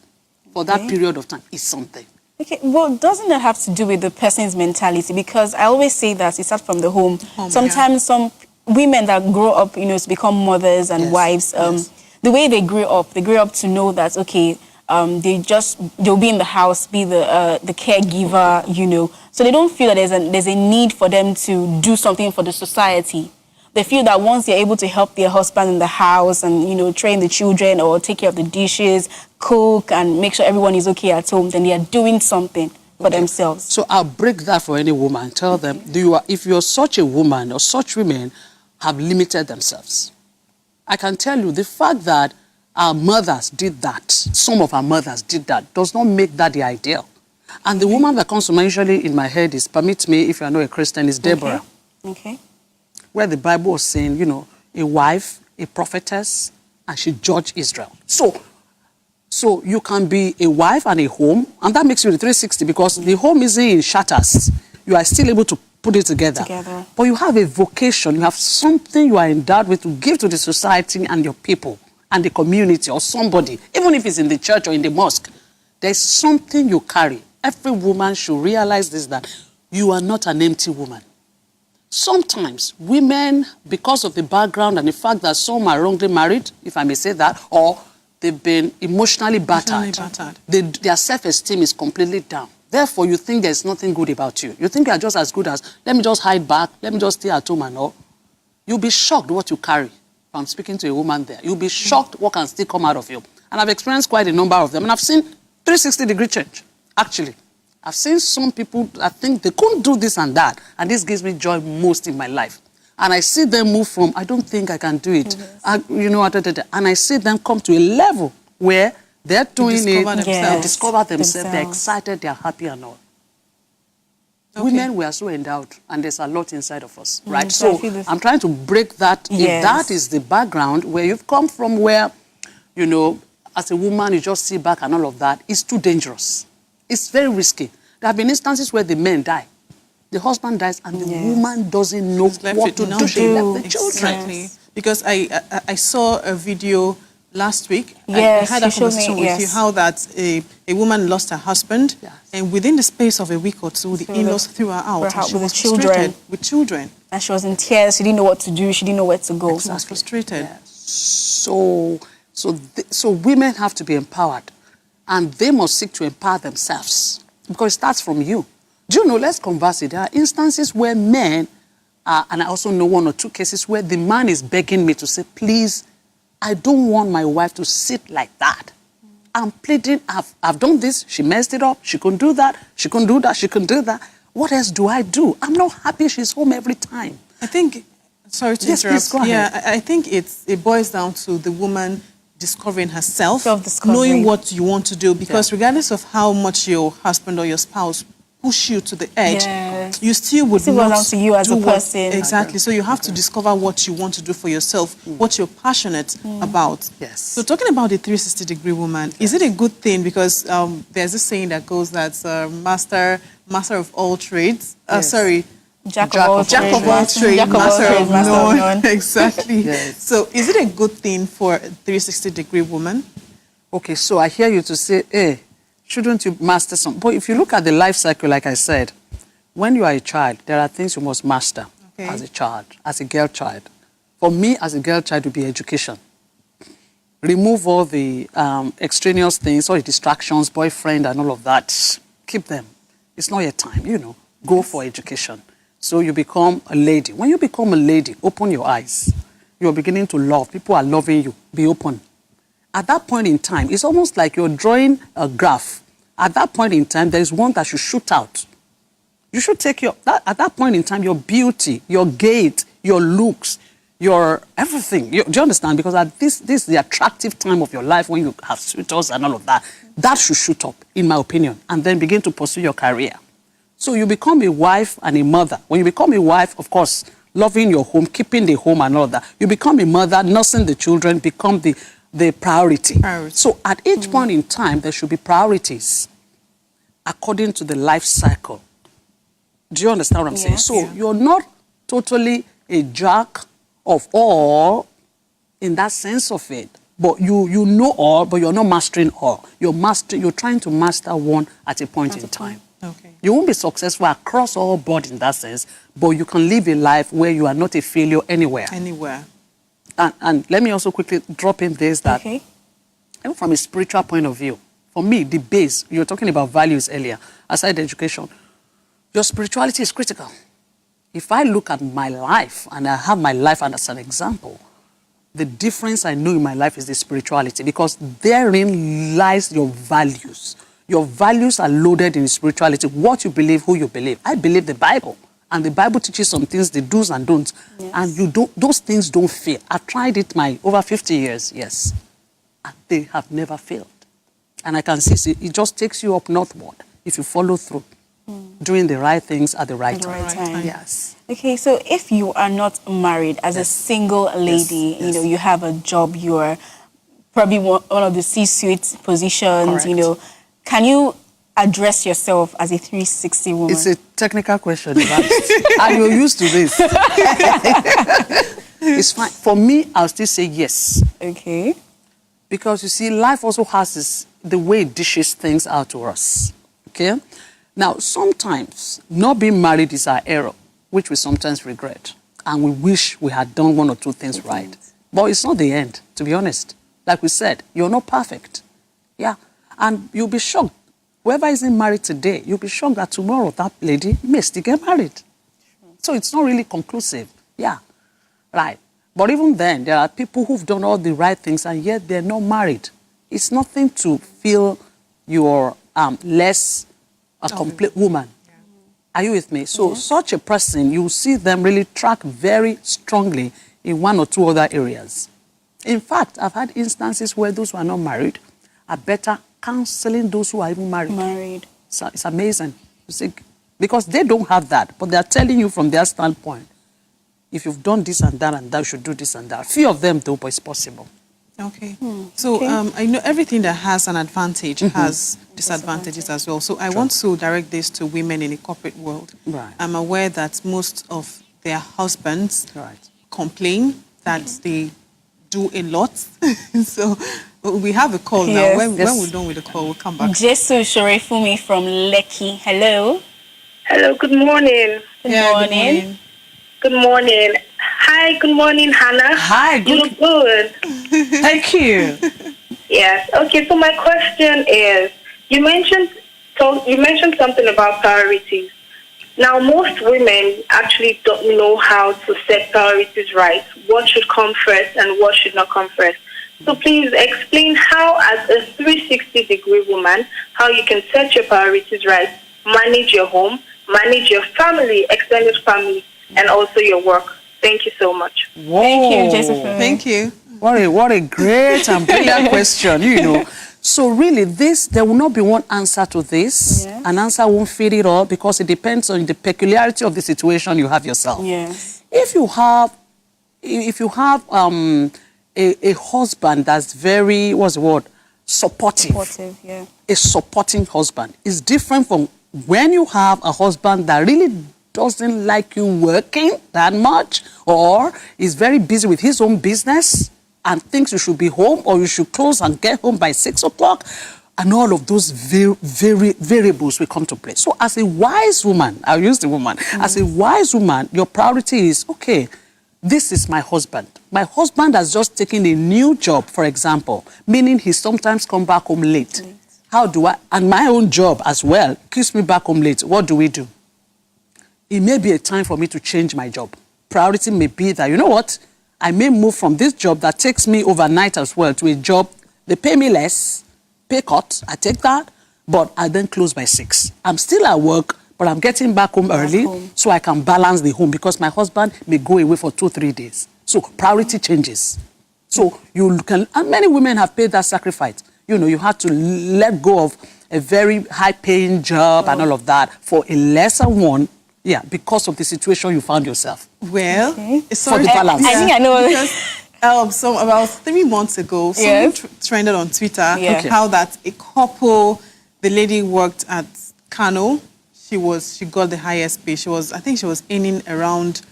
[SPEAKER 7] for that period of time is something.
[SPEAKER 2] Okay, well, doesn't that have to do with the person's mentality? Because I always say that it starts from the home. Sometimes some women that grow up, you know, to become mothers and wives, the way they grew up to know that, okay, they'll be in the house, be the caregiver, you know. So they don't feel that there's a need for them to do something for the society. They feel that once they're able to help their husband in the house and, you know, train the children or take care of the dishes, cook and make sure everyone is okay at home, then they are doing something for themselves.
[SPEAKER 7] So I'll break that for any woman. Tell them, if you're such a woman or such women have limited themselves. I can tell you the fact that our mothers did that, some of our mothers did that, does not make that the ideal. And the woman that comes to mind usually in my head is, permit me, if you're not a Christian, is Deborah.
[SPEAKER 2] Okay.
[SPEAKER 7] Where the Bible was saying, you know, a wife, a prophetess, and she judged Israel. So So you can be a wife and a home, and that makes you the 360 because the home isn't in shatters. You are still able to put it together. But you have a vocation, you have something you are endowed with to give to the society and your people and the community or somebody, even if it's in the church or in the mosque. There's something you carry. Every woman should realize this, that you are not an empty woman. Sometimes women, because of the background and the fact that some are wrongly married, if I may say that, or they've been emotionally battered. Their self-esteem is completely down. Therefore, you think there's nothing good about you. You think you're just as good as, let me just hide back, let me just stay at home and all. You'll be shocked what you carry. If I'm speaking to a woman there, you'll be shocked what can still come out of you. And I've experienced quite a number of them. And I've seen 360-degree change, actually. I've seen some people, I think they couldn't do this and that. And this gives me joy most in my life. And I see them move from, I don't think I can do it. And I see them come to a level where they're doing it, discover themselves, they're excited, they're happy and all. Women, we are so endowed, and there's a lot inside of us, right? So I'm trying to break that. If that is the background where you've come from, where, you know, as a woman, you just sit back and all of that, it's too dangerous. It's very risky. There have been instances where the men die. The husband dies, and the woman doesn't know what to do. She left the children.
[SPEAKER 3] Because I saw a video last week. I had a conversation with you how that a woman lost her husband, and within the space of a week or two, the in-laws threw her out. She was frustrated with children.
[SPEAKER 2] And she was in tears. She didn't know what to do. She didn't know where to go.
[SPEAKER 3] She was frustrated.
[SPEAKER 7] So women have to be empowered, and they must seek to empower themselves because it starts from you. Do you know, let's converse it. There are instances where men, and I also know one or two cases where the man is begging me to say, please, I don't want my wife to sit like that. I'm pleading, I've done this, she messed it up, she couldn't do that, she couldn't do that, she couldn't do that. What else do I do? I'm not happy she's home every time.
[SPEAKER 3] I think, sorry to interrupt. Go ahead. I think it boils down to the woman discovering herself, knowing what you want to do, because regardless of how much your husband or your spouse push you to the edge, you still would not
[SPEAKER 2] down to you as a person.
[SPEAKER 3] Exactly. So you have to discover what you want to do for yourself, what you're passionate about.
[SPEAKER 7] Yes.
[SPEAKER 3] So talking about the 360-degree woman, is it a good thing? Because there's a saying that goes that master of all trades. Jack of all trades, master of none. Exactly. Yes. So is it a good thing for a 360-degree woman?
[SPEAKER 7] Okay, so I hear you to say, hey, shouldn't you master some? But if you look at the life cycle, like I said, when you are a child, there are things you must master as a child, as a girl child. For me, as a girl child, would be education. Remove all the extraneous things, all the distractions, boyfriend and all of that. Keep them. It's not your time, you know. Go for education. So you become a lady. When you become a lady, open your eyes. You're beginning to love. People are loving you. Be open. At that point in time, it's almost like you're drawing a graph. At that point in time, there is one that should shoot out. You should take at that point in time, your beauty, your gait, your looks, your everything. Do you understand? Because at this is the attractive time of your life when you have suitors and all of that. That should shoot up, in my opinion, and then begin to pursue your career. So you become a wife and a mother. When you become a wife, of course, loving your home, keeping the home and all that. You become a mother, nursing the children, become the priority. So at each point in time, there should be priorities according to the life cycle. Do you understand what I'm saying? So you're not totally a jack of all in that sense of it, but you know all, but you're not mastering all. You're trying to master one at a point in time. You won't be successful across all board in that sense, but you can live a life where you are not a failure anywhere. And let me also quickly drop in this that, even from a spiritual point of view, for me, the base, you were talking about values earlier, aside education, your spirituality is critical. If I look at my life, and I have my life as an example, the difference I know in my life is the spirituality, because therein lies your values. Your values are loaded in spirituality, what you believe, who you believe. I believe the Bible. And the Bible teaches some things, the do's and don'ts. And those things don't fail. I've tried it my over 50 years, and they have never failed. And I can see it just takes you up northward if you follow through, doing the right things at the right time. Yes.
[SPEAKER 2] Okay, so if you are not married, as a single lady, you know, you have a job, you're probably one of the C-suite positions,
[SPEAKER 7] Correct.
[SPEAKER 2] you know, can you address yourself as a 360 woman?
[SPEAKER 7] It's a technical question, and you're used to this. It's fine. For me, I'll still say yes.
[SPEAKER 2] Okay.
[SPEAKER 7] Because you see, life also has the way it dishes things out to us. Okay? Now, sometimes not being married is our error, which we sometimes regret. And we wish we had done one or two things right. But it's not the end, to be honest. Like we said, you're not perfect. Yeah. And you'll be shocked. Whoever isn't married today, you'll be shocked that tomorrow that lady may still get married. So it's not really conclusive. Yeah. Right. But even then, there are people who've done all the right things and yet they're not married. It's nothing to feel you're less a complete woman. Yeah. Are you with me? So such a person, you see them really track very strongly in one or two other areas. In fact, I've had instances where those who are not married are better counseling those who are even married. So it's amazing. You see, because they don't have that, but they're telling you from their standpoint, if you've done this and that, you should do this and that. Few of them do, but it's possible.
[SPEAKER 3] Okay. So I know everything that has an advantage has disadvantages as well. So I want to direct this to women in the corporate world.
[SPEAKER 7] Right.
[SPEAKER 3] I'm aware that most of their husbands complain that they do a lot. So we have a call now. When we're done with the call, we'll come back.
[SPEAKER 2] Jesu Shorefumi from Lekki. Hello.
[SPEAKER 8] Hello, good morning.
[SPEAKER 2] Good morning.
[SPEAKER 8] Good morning. Hi, good morning, Hannah.
[SPEAKER 7] Hi, good.
[SPEAKER 8] You look good.
[SPEAKER 7] Thank you.
[SPEAKER 8] Yes. Okay, so my question is, you mentioned something about priorities. Now, most women actually don't know how to set priorities right. What should come first and what should not come first. So please explain how, as a 360-degree woman, how you can set your priorities right, manage your home, manage your family, extended family, and also your work. Thank you so much.
[SPEAKER 7] Whoa.
[SPEAKER 2] Thank you, Joseph.
[SPEAKER 3] Thank you.
[SPEAKER 7] What a great and brilliant question, you know. So really, there will not be one answer to this.
[SPEAKER 2] Yes.
[SPEAKER 7] An answer won't fit it all because it depends on the peculiarity of the situation you have yourself.
[SPEAKER 2] Yes.
[SPEAKER 7] If you have a husband that's very, what's the word, supportive,
[SPEAKER 2] yeah.
[SPEAKER 7] A supporting husband is different from when you have a husband that really doesn't like you working that much or is very busy with his own business and thinks you should be home or you should close and get home by 6 o'clock. And all of those variables will come to play. So as a wise woman, I'll use the woman, as a wise woman, your priority is, okay, this is my husband. My husband has just taken a new job, for example, meaning he sometimes comes back home late. How do I, and my own job as well, keeps me back home late. What do we do? It may be a time for me to change my job. Priority may be that, you know what, I may move from this job that takes me overnight as well to a job, they pay me less, pay cut, I take that, but I then close by 6. I'm still at work, but I'm getting back home early so I can balance the home because my husband may go away for 2-3 days. So priority changes. So you can, and many women have paid that sacrifice. You know, you have to let go of a very high-paying job and all of that for a lesser one, yeah, because of the situation you found yourself.
[SPEAKER 3] Well,
[SPEAKER 7] for the balance.
[SPEAKER 2] I think I know.
[SPEAKER 3] Because, so about 3 months ago, something trended on Twitter how that a couple, the lady worked at Kano. She got the highest pay. I think she was earning around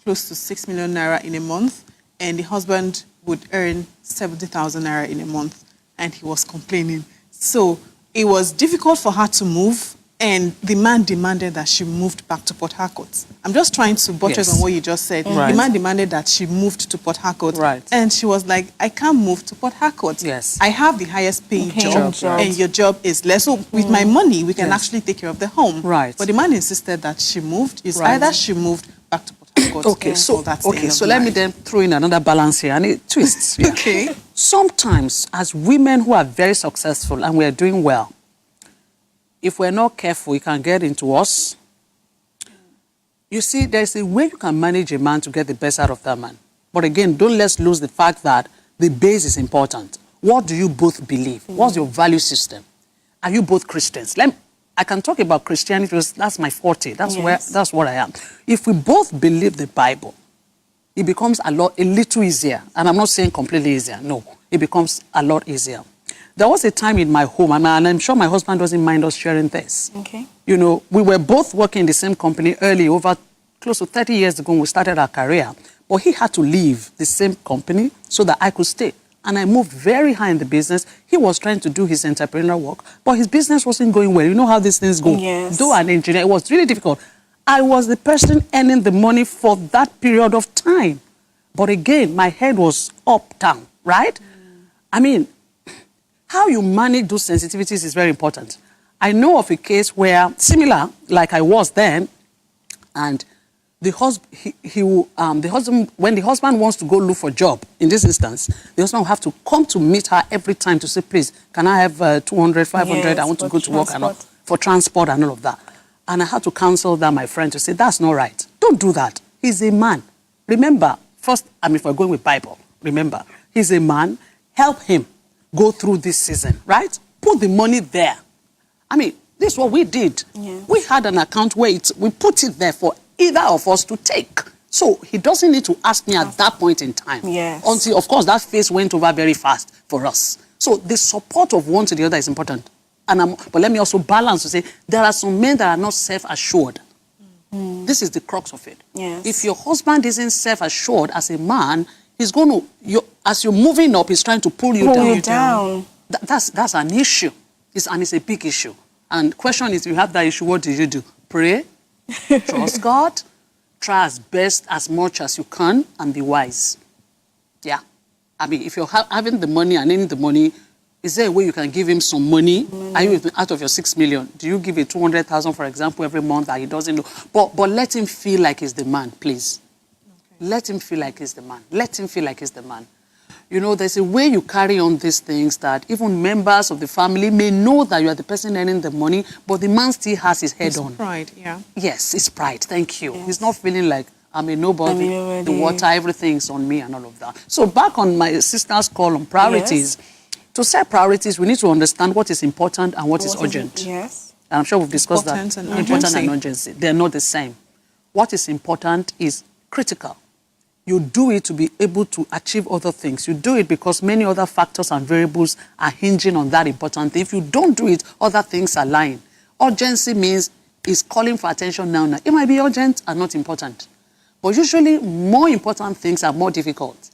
[SPEAKER 3] close to 6 million naira in a month, and the husband would earn 70,000 naira in a month, and he was complaining. So it was difficult for her to move, and the man demanded that she moved back to Port Harcourt. I'm just trying to buttress on what you just said. The man demanded that she moved to Port Harcourt, and she was like, I can't move to Port Harcourt.
[SPEAKER 7] Yes.
[SPEAKER 3] I have the highest paying job, and your job is less. So with my money, we can actually take care of the home. Right. But the man insisted that she moved. It's either she moved back to Port Harcourt.
[SPEAKER 7] Okay, so let me then throw in another balance here, and it twists. Yeah.
[SPEAKER 3] Okay.
[SPEAKER 7] Sometimes, as women who are very successful and we are doing well, if we're not careful, it can get into us. You see, there's a way you can manage a man to get the best out of that man. But again, don't let's lose the fact that the base is important. What do you both believe? What's your value system? Are you both Christians? I can talk about Christianity because that's my forte. That's what I am. If we both believe the Bible, it becomes a little easier. And I'm not saying completely easier. No, it becomes a lot easier. There was a time in my home, and I'm sure my husband doesn't mind us sharing this.
[SPEAKER 2] Okay.
[SPEAKER 7] You know, we were both working in the same company early, over close to 30 years ago when we started our career. But he had to leave the same company so that I could stay. And I moved very high in the business. He was trying to do his entrepreneurial work, but his business wasn't going well. You know how these things go.
[SPEAKER 2] Yes.
[SPEAKER 7] Though an engineer, it was really difficult. I was the person earning the money for that period of time. But again, my head was up, down, right? I mean, how you manage those sensitivities is very important. I know of a case where, similar, like I was then, and the husband, when the husband wants to go look for a job, in this instance, the husband will have to come to meet her every time to say, please, can I have 200, 500,
[SPEAKER 2] yes,
[SPEAKER 7] I want to go to work, and all,
[SPEAKER 2] transport.
[SPEAKER 7] for transport and all of that. And I had to counsel that, my friend, to say, that's not right. Don't do that. He's a man. Remember, first, if we're going with Bible, remember, he's a man. Help him go through this season, right? Put the money there. I mean, this is what we did.
[SPEAKER 2] Yes.
[SPEAKER 7] We had an account where we put it there for either of us to take. So he doesn't need to ask me at that point in time.
[SPEAKER 2] Yes.
[SPEAKER 7] Until, of course, that phase went over very fast for us. So the support of one to the other is important. But let me also balance to say, there are some men that are not self-assured. This is the crux of it.
[SPEAKER 2] Yes.
[SPEAKER 7] If your husband isn't self-assured as a man, he's going to, as you're moving up, he's trying to pull you down. That's an issue. And it's a big issue. And question is, if you have that issue, what do? Pray, trust God, try as best as much as you can, and be wise. Yeah. I mean, if you're having the money and needing the money, is there a way you can give him some money? Are you out of your 6 million? Do you give it 200,000, for example, every month that he doesn't know? But let him feel like he's the man, please. Okay. Let him feel like he's the man. Let him feel like he's the man. You know, there's a way you carry on these things that even members of the family may know that you are the person earning the money, but the man still has his head on.
[SPEAKER 3] Pride, yeah.
[SPEAKER 7] Yes, it's pride. Thank you. Yes. He's not feeling like I'm a nobody, the water, everything's on me and all of that. So back on my sister's call on priorities, to set priorities, we need to understand what is important and what is urgent.
[SPEAKER 2] Yes.
[SPEAKER 7] And I'm sure we've discussed
[SPEAKER 3] Important
[SPEAKER 7] that.
[SPEAKER 3] And
[SPEAKER 7] Important and urgency. They're not the same. What is important is critical. You do it to be able to achieve other things. You do it because many other factors and variables are hinging on that important thing. If you don't do it, other things are lying. Urgency means it's calling for attention now. It might be urgent and not important. But usually, more important things are more difficult.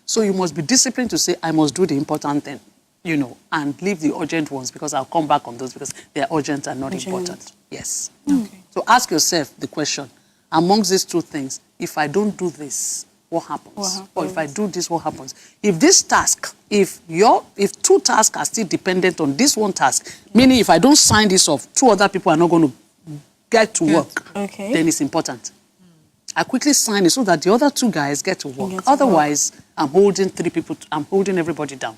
[SPEAKER 7] So you must be disciplined to say, I must do the important thing, you know, and leave the urgent ones, because I'll come back on those because they're urgent and not important. Yes.
[SPEAKER 2] Okay.
[SPEAKER 7] So ask yourself the question, amongst these two things, if I don't do this, what happens? Or if I do this, what happens? If this task, if two tasks are still dependent on this one task, meaning if I don't sign this off, two other people are not going to get to work, then it's important. I quickly sign it so that the other two guys get to work. Otherwise, I'm holding three people, I'm holding everybody down.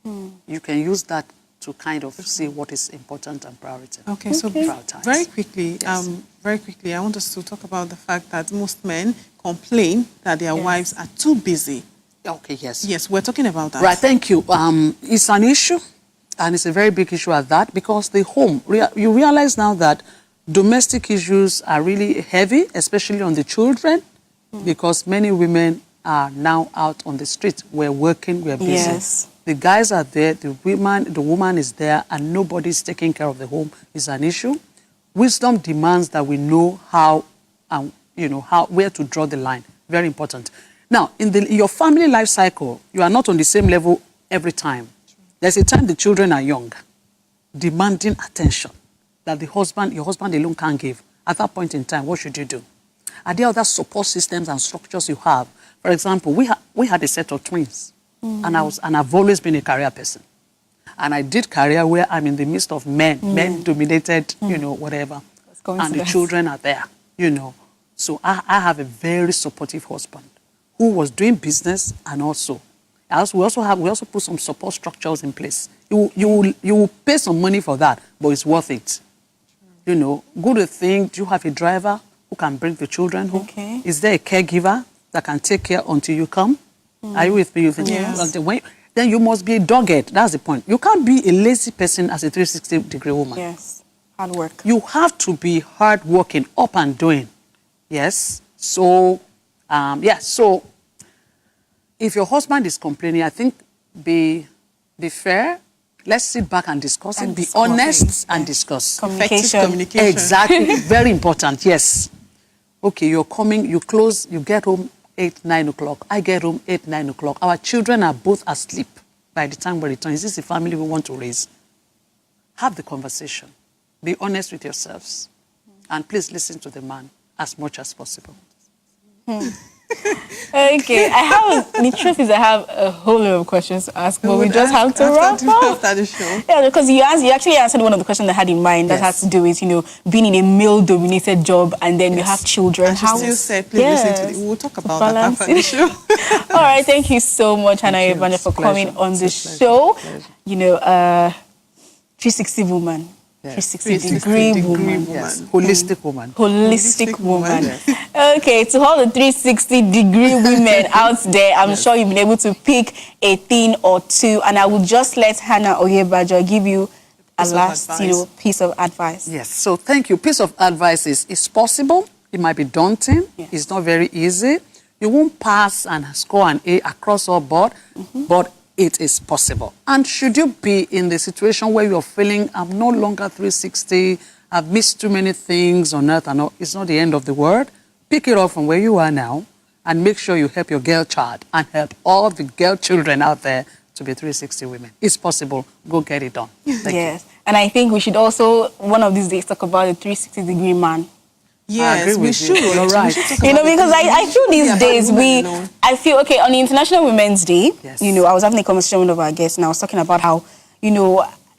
[SPEAKER 7] You can use that to kind of see what is important and priority.
[SPEAKER 3] Okay, so very quickly, I want us to talk about the fact that most men complain that their wives are too busy.
[SPEAKER 7] Okay, yes.
[SPEAKER 3] Yes, we're talking about that.
[SPEAKER 7] Right, thank you. It's an issue, and it's a very big issue at that, because the home, you realize now that domestic issues are really heavy, especially on the children, because many women are now out on the street. We're working, we're busy. Yes. The guys are there, the woman is there, and nobody's taking care of the home. Is an issue. Wisdom demands that we know how, where to draw the line. Very important. Now, in your family life cycle, you are not on the same level every time. There's a time the children are young, demanding attention that your husband alone can't give. At that point in time, what should you do? Are there other support systems and structures you have? For example, we had a set of twins, and I've always been a career person. And I did career where I'm in the midst of men, men-dominated, whatever. And the children are there, So I have a very supportive husband who was doing business, and also we also put some support structures in place. You will pay some money for that, but it's worth it. Good thing, do you have a driver who can bring the children home? Okay. Is there a caregiver that can take care until you come? Are you with me? Yes. Then you must be dogged. That's the point. You can't be a lazy person as a 360-degree woman.
[SPEAKER 2] Yes, hard work.
[SPEAKER 7] You have to be hard-working, up and doing. Yes. So, so if your husband is complaining, I think be fair. Let's sit back and discuss it. Be honest and discuss.
[SPEAKER 2] Communication.
[SPEAKER 7] Exactly. Very important, yes. Okay, you're coming, you close, you get home 8, 9 o'clock. I get home 8, 9 o'clock. Our children are both asleep by the time we return. Is this a family we want to raise? Have the conversation. Be honest with yourselves. And please listen to the man as much as possible.
[SPEAKER 2] Okay, the truth is I have a whole lot of questions to ask, but we just have to wrap up.
[SPEAKER 3] After the show.
[SPEAKER 2] Yeah, because you actually answered one of the questions I had in mind that has to do with, being in a male-dominated job and then you have children.
[SPEAKER 3] And she still said, please listen to it. We'll talk about that after the show.
[SPEAKER 2] All right, thank you so much, Hannah Oyebanjo, for coming on the show.
[SPEAKER 7] Pleasure.
[SPEAKER 2] 360 woman. 360-degree woman.
[SPEAKER 7] Yes. Holistic woman.
[SPEAKER 2] Holistic woman. Yes. Okay, to all the 360-degree women out there, I'm sure you've been able to pick a thing or two, and I will just let Hannah Oyebanjo give you a last, piece of advice.
[SPEAKER 7] Yes, so thank you. Piece of advice is possible. It might be daunting. Yes. It's not very easy. You won't pass and score an A across all board, but it is possible. And should you be in the situation where you're feeling, I'm no longer 360, I've missed too many things on earth, and it's not the end of the world, pick it up from where you are now and make sure you help your girl child and help all the girl children out there to be 360 women. It's possible. Go get it done. Thank you.
[SPEAKER 2] And I think we should also, one of these days, talk about the 360-degree man.
[SPEAKER 3] Yes, we should.
[SPEAKER 2] You're right. Because I feel these days I feel, okay, on the International Women's Day, I was having a conversation with one of our guests and I was talking about how,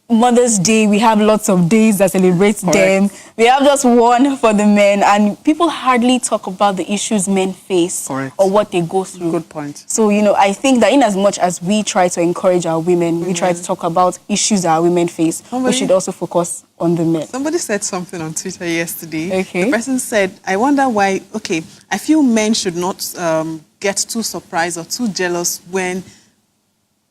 [SPEAKER 2] Mother's Day, we have lots of days that celebrate them. We have just one for the men, and people hardly talk about the issues men face or what they go through.
[SPEAKER 7] Good point.
[SPEAKER 2] So, I think that in as much as we try to encourage our women, we try to talk about issues that our women face, we should also focus on the men.
[SPEAKER 3] Somebody said something on Twitter yesterday.
[SPEAKER 2] Okay.
[SPEAKER 3] The person said, I wonder why, I feel men should not get too surprised or too jealous when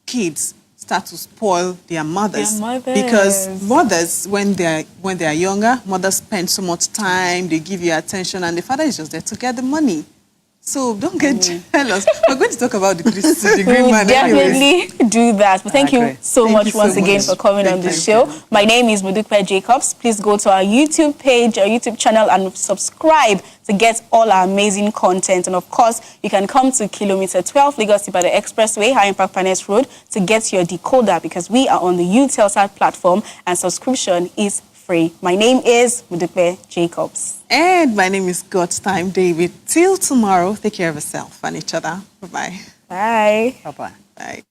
[SPEAKER 3] kids start to spoil their mothers. Because mothers, when they are younger, mothers spend so much time, they give you attention, and the father is just there to get the money. So don't get jealous. We're going to talk about the 360-degree man.
[SPEAKER 2] Definitely do that. But thank you so much once again for coming on the show. My name is Modupe Jacobs. Please go to our YouTube page, our YouTube channel, and subscribe to get all our amazing content. And of course, you can come to kilometer 12 Lagos Ibadan Expressway, High Impact Finance Road, to get your decoder, because we are on the Utelsat platform and subscription is free. My name is Modupe Jacobs.
[SPEAKER 3] And my name is Godstime David. Till tomorrow, take care of yourself and each other. Bye-bye.
[SPEAKER 2] Bye.
[SPEAKER 7] Bye-bye.
[SPEAKER 3] Bye.